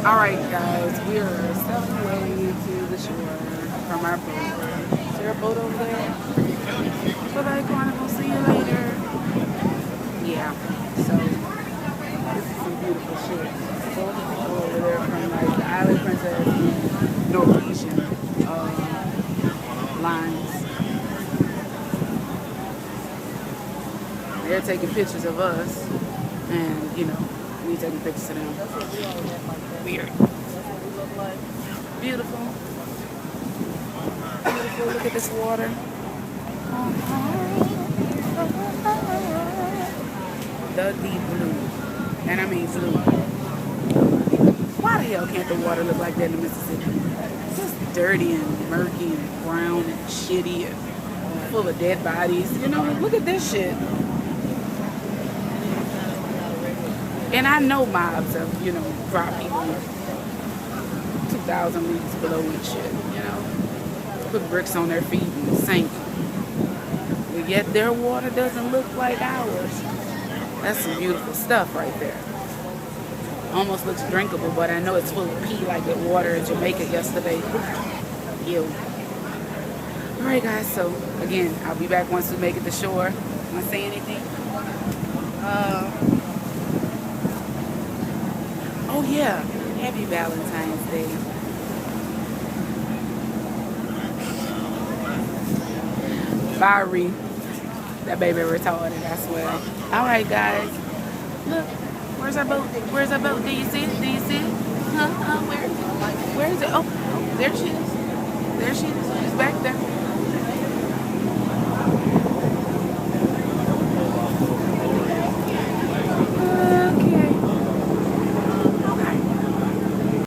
Alright guys, we are sailing away to the shore from our boat. Is there a boat over there? Bye-bye Carnival, see you later. Yeah, so this is some beautiful shit. So we'll just go over there from like the Island Princess and Norwegian lines. They're taking pictures of us and we taking pictures of them. Weird. Beautiful. Beautiful. Look at this water. The deep blue. And I mean blue. Why the hell can't the water look like that in the Mississippi? It's just dirty and murky and brown and shitty and full of dead bodies. Look at this shit. And I know mobs have, dropped people 2,000 meters below and shit, Put bricks on their feet and sank. But yet their water doesn't look like ours. That's some beautiful stuff right there. Almost looks drinkable, but I know it's full of pee like the water in Jamaica yesterday. Ew. Alright guys, so again, I'll be back once we make it to shore. Want to say anything? Oh yeah, happy Valentine's Day. Sorry. That baby retarded, I swear. Alright guys. Look, where's our boat? Where's our boat? Do you see it? Do you see it? Where is it? Oh, there she is.